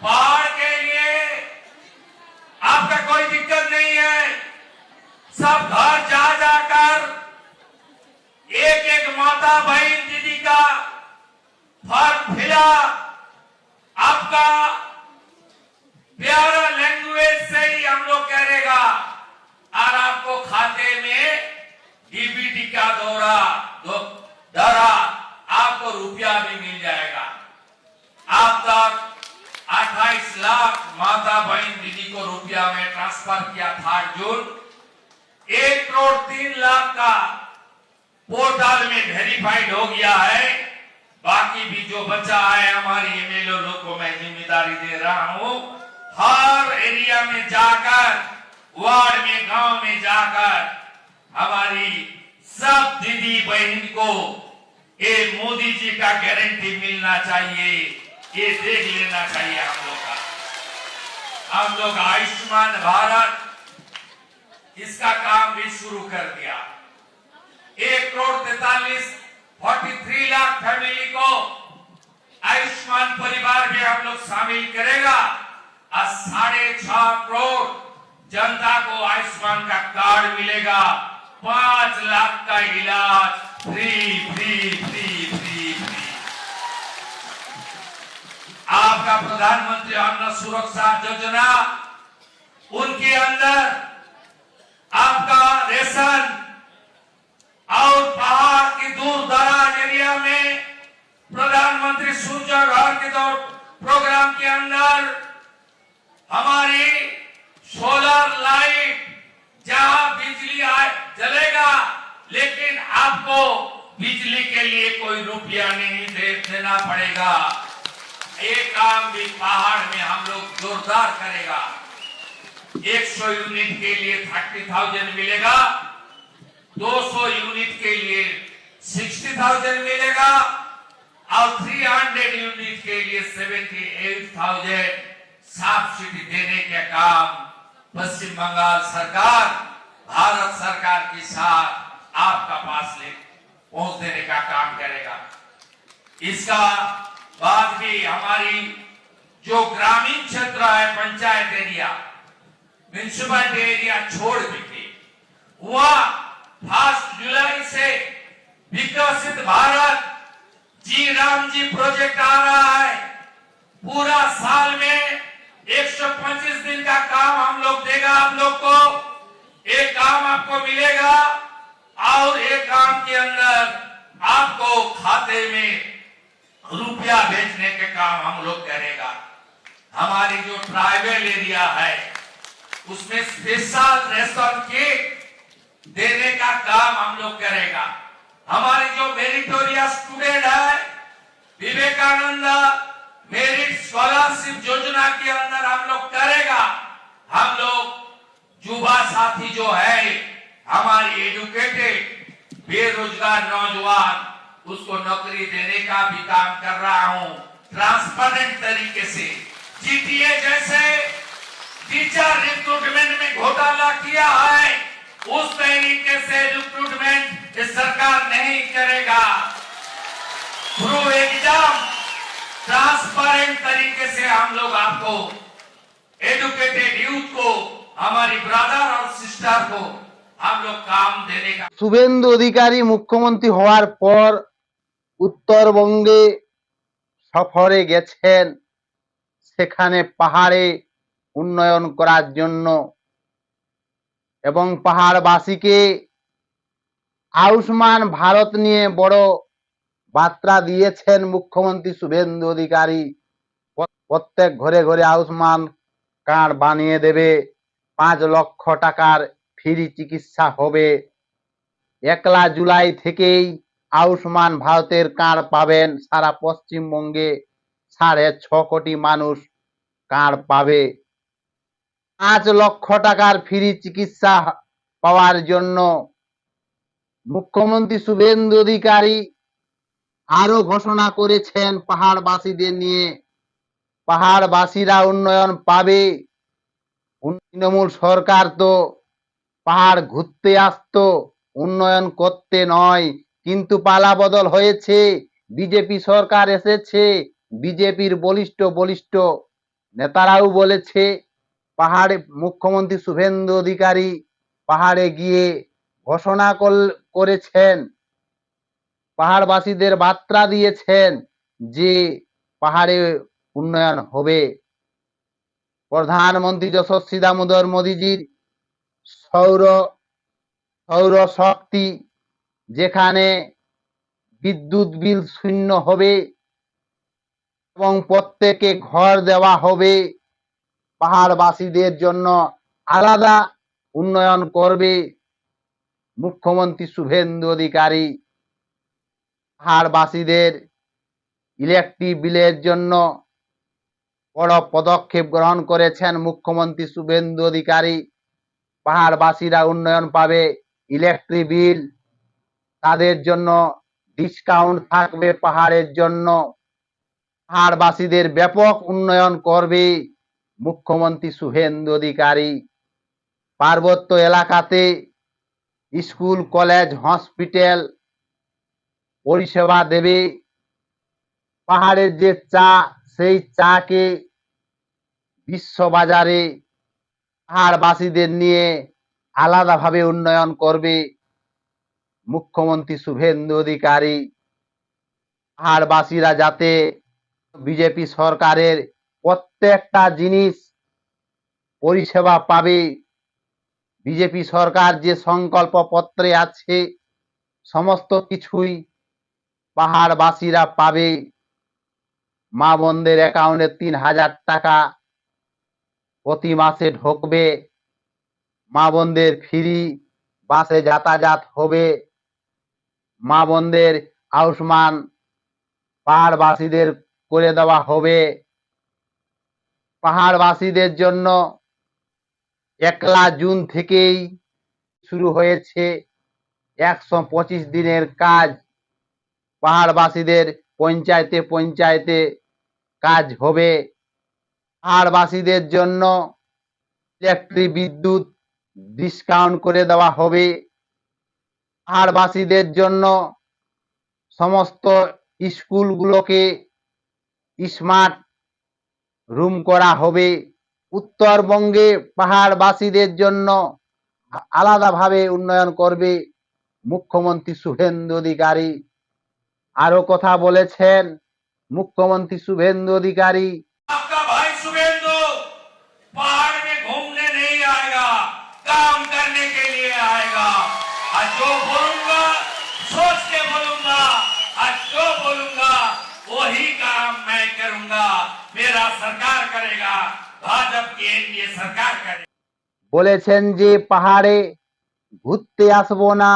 पहाड़ के लिए आपका कोई दिक्कत नहीं है। सब घर जा जाकर एक एक माता बहन दीदी का फॉर्म फिला आपका प्यारा लैंग्वेज से ही हम लोग करेगा और आपको खाते में डीबीटी का द्वारा आपको रुपया भी मिल जाएगा। आप तक 28 लाख माता बहन दीदी को रुपया में ट्रांसफर किया था जून। 1 करोड़ 3 लाख का पोर्टल में वेरीफाइड हो गया है। बाकी भी जो बचा है हमारी एमएलए लोग को मैं जिम्मेदारी दे रहा हूं, हर एरिया में जाकर, वार्ड में, गांव में जाकर हमारी सब दीदी बहन को ये मोदी जी का गारंटी मिलना चाहिए, ये देख लेना चाहिए हम लोग का। हम लोग आयुष्मान भारत इसका काम भी शुरू कर दिया। 1 करोड़ 43 लाख फैमिली को आयुष्मान परिवार में हम लोग शामिल करेगा और 6.5 करोड़ जनता को आयुष्मान का कार्ड मिलेगा। 5 लाख का इलाज free free free free free. आपका प्रधानमंत्री अन्न सुरक्षा योजना, उनके अंदर आपका रेशन और पहाड़ की दूर दराज एरिया में प्रधानमंत्री सूर्य घर के दौर प्रोग्राम के अंदर हमारी सोलर लाइट, जहां बिजली जलेगा लेकिन आपको बिजली के लिए कोई रुपया नहीं देना पड़ेगा। ये काम भी पहाड़ में हम लोग जोरदार करेगा। 100 यूनिट के लिए 30,000 मिलेगा, 200 यूनिट के लिए 60,000 मिलेगा और 300 यूनिट के लिए 78,000 सब्सिडी देने के काम पश्चिम बंगाल सरकार भारत सरकार के साथ आपका पास ले पहुंच देने का काम करेगा। इसका बाद भी हमारी जो ग्रामीण क्षेत्र है, पंचायत एरिया, म्यूनिसिपल एरिया छोड़ के वह 1 जुलाई से विकसित भारत जी राम जी प्रोजेक्ट आ रहा है। पूरा साल में 125 दिन का काम हम लोग देगा आप लोग को। एक काम आपको मिलेगा और एक काम के अंदर आपको खाते में रुपया भेजने के काम हम लोग करेगा। हमारी जो ट्राइबल एरिया है उसमें स्पेशल रेशन किट देने का काम हम लोग करेगा। हमारी जो मेरिटोरियस स्टूडेंट है, विवेकानंद मेरिट स्कॉलरशिप योजना के अंदर हम लोग करेगा। हम लोग युवा साथी जो है हमारी एजुकेटेड बेरोजगार नौजवान, उसको नौकरी देने का भी काम कर रहा हूं ट्रांसपेरेंट तरीके से। जीटीए जैसे टीचर रिक्रूटमेंट में घोटाला किया है, उस तरीके से रिक्रूटमेंट इस सरकार नहीं करेगा। थ्रू एग्जाम ट्रांसपेरेंट तरीके से हम लोग आपको एजुकेटेड यूथ को, हमारी ब्रदर और सिस्टर को हम लोग काम देने का। শুভেন্দু অধিকারী মুখ্যমন্ত্রী হওয়ার পর উত্তরবঙ্গে সফরে গেছেন, সেখানে পাহাড়ে উন্নয়ন করার জন্য এবং পাহাড়বাসীকে আয়ুষ্মান ভারত নিয়ে বড় বার্তা দিয়েছেন মুখ্যমন্ত্রী শুভেন্দু অধিকারী। প্রত্যেক ঘরে ঘরে আয়ুষ্মান কার্ড বানিয়ে দেবে, 5 লক্ষ টাকার ফ্রি চিকিৎসা হবে। 1 জুলাই থেকেই আয়ুষ্মান ভারতের কার্ড পাবেন। সারা পশ্চিমবঙ্গে 6.5 কোটি মানুষ কার্ড পাবে। 5 লক্ষ টাকার ফ্রি চিকিৎসা পাওয়ার জন্য মুখ্যমন্ত্রী শুভেন্দু অধিকারী আরো ঘোষণা করেছেন পাহাড়বাসীদের নিয়ে। পাহাড়বাসীরা উন্নয়ন পাবে। তৃণমূল সরকার তো পাহাড় ঘুরতে আসতো, উন্নয়ন করতে নয়, কিন্তু পালা বদল হয়েছে। বিজেপি সরকার এসেছে, বিজেপির বলিষ্ঠ বলিষ্ঠ নেতারাও বলেছে, পাহাড়ে মুখ্যমন্ত্রী শুভেন্দু অধিকারী পাহাড়ে গিয়ে ঘোষণা করেছেন, পাহাড়বাসীদের বার্তা দিয়েছেন যে পাহাড়ে উন্নয়ন হবে। প্রধানমন্ত্রী যশস্বী দামোদর মোদীজির সৌর সৌর শক্তি, যেখানে বিদ্যুৎ বিল শূন্য হবে এবং প্রত্যেকে ঘর দেওয়া হবে, পাহাড়বাসীদের জন্য আলাদা উন্নয়ন করবে মুখ্যমন্ত্রী শুভেন্দু অধিকারী। পাহাড়বাসীদের ইলেকট্রিক বিলের জন্য বড় পদক্ষেপ গ্রহণ করেছেন মুখ্যমন্ত্রী শুভেন্দু অধিকারী। পাহাড়বাসীরা উন্নয়ন পাবে, ইলেকট্রিক বিল, তাদের জন্য ডিসকাউন্ট থাকবে, পাহাড়ের জন্য পাহাড়বাসীদের ব্যাপক উন্নয়ন করবে মুখ্যমন্ত্রী শুভেন্দু অধিকারী। পার্বত্য এলাকাতে স্কুল, কলেজ, হসপিটাল পরিষেবা দেবে। পাহাড়ের যে চা, সেই চাকে বিশ্ববাজারে পাহাড়বাসীদের নিয়ে আলাদাভাবে উন্নয়ন করবে মুখ্যমন্ত্রী শুভেন্দু অধিকারী। পাহাড়বাসীরা যাতে বিজেপি সরকারের প্রত্যেকটা জিনিস পরিষেবা পাবে, বিজেপি সরকার যে সংকল্প পত্রে আছে সমস্ত কিছুই পাহাড়বাসীরা পাবে। মা বোনদের অ্যাকাউন্টে ৩,০০০ টাকা প্রতি মাসে ঢুকবে, মা বোনদের ফ্রি বাসে যাতায়াত হবে, মা বোনদের আয়ুষ্মান পাহাড়বাসীদের করে দেওয়া হবে। পাহাড়বাসীদের জন্য ১ জুন থেকেই শুরু হয়েছে ১২৫ দিনের কাজ। পাহাড়বাসীদের পঞ্চায়েতে পঞ্চায়েতে কাজ হবে। পাহাড়বাসীদের জন্য ইলেকট্রিক বিদ্যুৎ ডিসকাউন্ট করে দেওয়া হবে। পাহাড়বাসীদের জন্য সমস্ত স্কুলগুলোকে স্মার্ট রুম করা হবে। উত্তরবঙ্গে পাহাড়বাসীদের জন্য আলাদাভাবে উন্নয়ন করবে মুখ্যমন্ত্রী শুভেন্দু অধিকারী। আরো কথা বলেছেন মুখ্যমন্ত্রী শুভেন্দু অধিকারী, आपका भाई शुभेंदु पहाड़ में घूमने नहीं आएगा, काम करने के लिए आएगा। आज जो बोलूंगा सोच के बोलूंगा, आज जो बोलूंगा वही काम मैं करूंगा। मेरा सरकार करेगा, भाजपा की एनडीए सरकार करेगी। বলেছেন যে পাহাড়ে ঘুরতে আসবো না,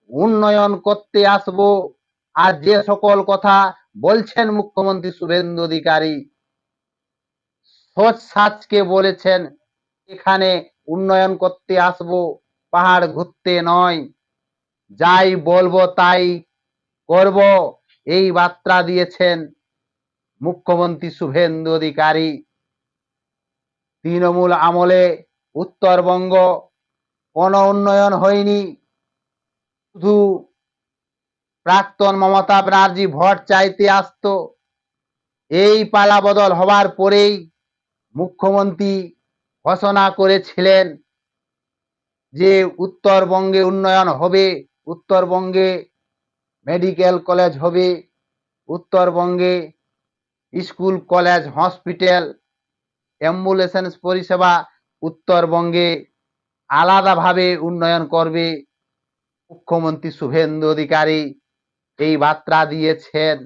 উন্নয়ন করতে আসবো। আর যে সকল কথা বলছেন মুখ্যমন্ত্রী শুভেন্দু অধিকারী, সোচ সাজকে বলেছেন এখানে উন্নয়ন করতে আসবো, পাহাড় ঘুরতে নয়, যাই বলবো তাই করব, এই বার্তা দিয়েছেন মুখ্যমন্ত্রী শুভেন্দু অধিকারী। তৃণমূল আমলে উত্তরবঙ্গ কোনো উন্নয়ন হয়নি, শুধু প্রাক্তন মমতা ব্যানার্জি ভোট চাইতে আসতো। এই পালা বদল হওয়ার পরেই মুখ্যমন্ত্রী ঘোষণা করেছিলেন যে উত্তরবঙ্গে উন্নয়ন হবে, উত্তরবঙ্গে মেডিকেল কলেজ হবে, উত্তরবঙ্গে স্কুল, কলেজ, হসপিটাল, অ্যাম্বুলেন্স পরিষেবা উত্তরবঙ্গে আলাদাভাবে উন্নয়ন করবে মুখ্যমন্ত্রী শুভেন্দু অধিকারী। এই বার্তা দিয়েছেন।